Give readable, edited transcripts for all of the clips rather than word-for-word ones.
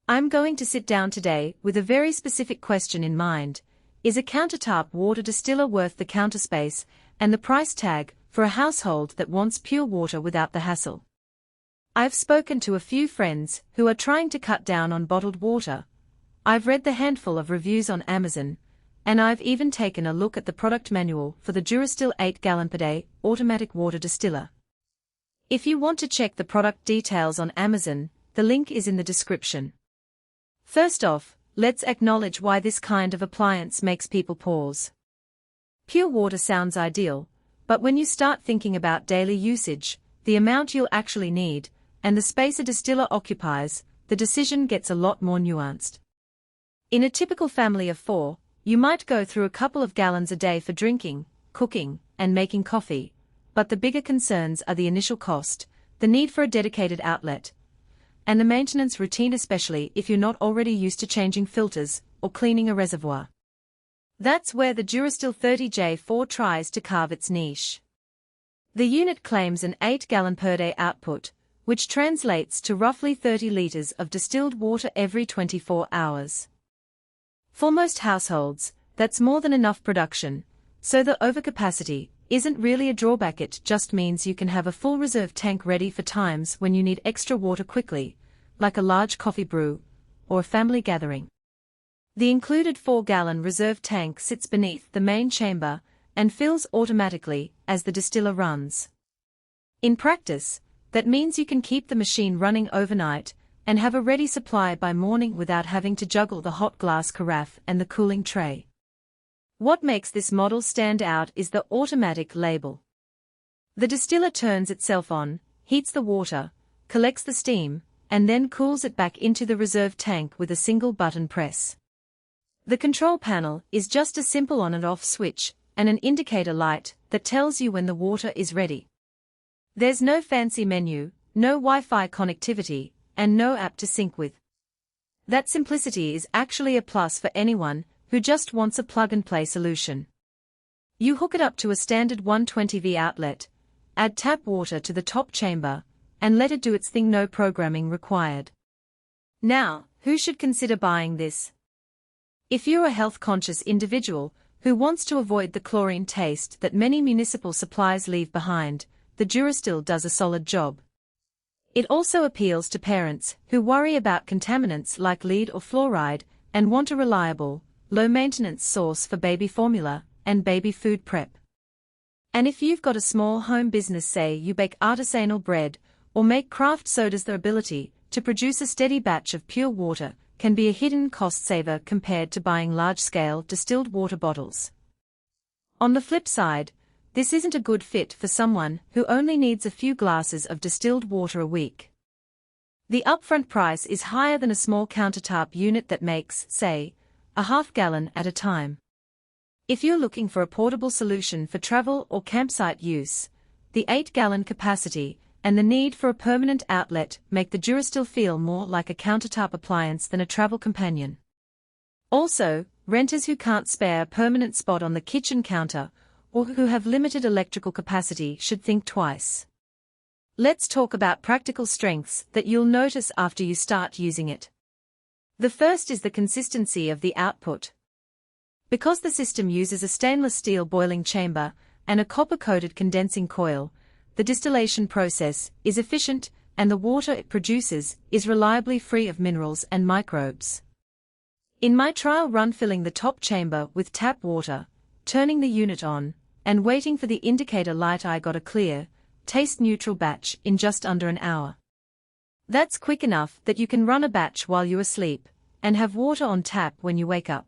I'm going to sit down today with a very specific question in mind. Is a countertop water distiller worth the counter space and the price tag for a household that wants pure water without the hassle? I've spoken to a few friends who are trying to cut down on bottled water. I've read the handful of reviews on Amazon, and I've even taken a look at the product manual for the Durastill 8-gallon per day automatic water distiller. If you want to check the product details on Amazon, the link is in the description. First off, let's acknowledge why this kind of appliance makes people pause. Pure water sounds ideal, but when you start thinking about daily usage, the amount you'll actually need, and the space a distiller occupies, the decision gets a lot more nuanced. In a typical family of 4, you might go through a couple of gallons a day for drinking, cooking, and making coffee, but the bigger concerns are the initial cost, the need for a dedicated outlet, and the maintenance routine, especially if you're not already used to changing filters or cleaning a reservoir. That's where the Durastill 30J4 tries to carve its niche. The unit claims an 8-gallon per day output, which translates to roughly 30 liters of distilled water every 24 hours. For most households, that's more than enough production, so the overcapacity isn't really a drawback. It just means you can have a full reserve tank ready for times when you need extra water quickly, like a large coffee brew or a family gathering. The included 4-gallon reserve tank sits beneath the main chamber and fills automatically as the distiller runs. In practice, that means you can keep the machine running overnight and have a ready supply by morning without having to juggle the hot glass carafe and the cooling tray. What makes this model stand out is the automatic label. The distiller turns itself on, heats the water, collects the steam, and then cools it back into the reserve tank with a single button press. The control panel is just a simple on and off switch and an indicator light that tells you when the water is ready. There's no fancy menu, no Wi-Fi connectivity, and no app to sync with. That simplicity is actually a plus for anyone who just wants a plug-and-play solution. You hook it up to a standard 120V outlet, add tap water to the top chamber, and let it do its thing. No programming required. Now, who should consider buying this? If you're a health-conscious individual who wants to avoid the chlorine taste that many municipal supplies leave behind, the Durastill does a solid job. It also appeals to parents who worry about contaminants like lead or fluoride and want a reliable, low-maintenance source for baby formula and baby food prep. And if you've got a small home business, say you bake artisanal bread or make craft sodas, the ability to produce a steady batch of pure water can be a hidden cost saver compared to buying large-scale distilled water bottles. On the flip side, this isn't a good fit for someone who only needs a few glasses of distilled water a week. The upfront price is higher than a small countertop unit that makes, say, a half-gallon at a time. If you're looking for a portable solution for travel or campsite use, the 8-gallon capacity and the need for a permanent outlet make the Durastill feel more like a countertop appliance than a travel companion. Also, renters who can't spare a permanent spot on the kitchen counter or who have limited electrical capacity should think twice. Let's talk about practical strengths that you'll notice after you start using it. The first is the consistency of the output. Because the system uses a stainless steel boiling chamber and a copper-coated condensing coil, the distillation process is efficient and the water it produces is reliably free of minerals and microbes. In my trial run, filling the top chamber with tap water, turning the unit on, and waiting for the indicator light, I got a clear, taste-neutral batch in just under an hour. That's quick enough that you can run a batch while you're asleep and have water on tap when you wake up.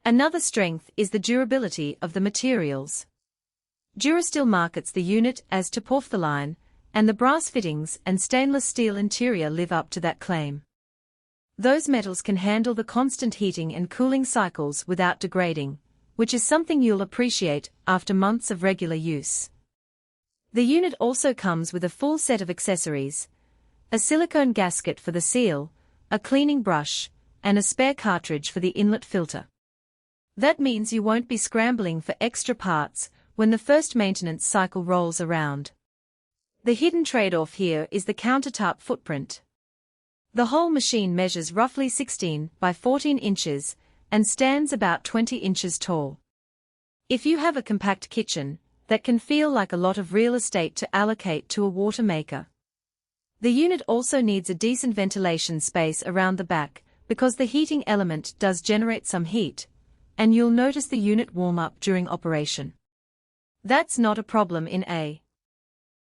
Another strength is the durability of the materials. Durastill markets the unit as top-of-the-line, and the brass fittings and stainless steel interior live up to that claim. Those metals can handle the constant heating and cooling cycles without degrading, which is something you'll appreciate after months of regular use. The unit also comes with a full set of accessories: a silicone gasket for the seal, a cleaning brush, and a spare cartridge for the inlet filter. That means you won't be scrambling for extra parts when the first maintenance cycle rolls around. The hidden trade-off here is the countertop footprint. The whole machine measures roughly 16 by 14 inches and stands about 20 inches tall. If you have a compact kitchen, that can feel like a lot of real estate to allocate to a water maker. The unit also needs a decent ventilation space around the back, because the heating element does generate some heat, and you'll notice the unit warm up during operation. That's not a problem in a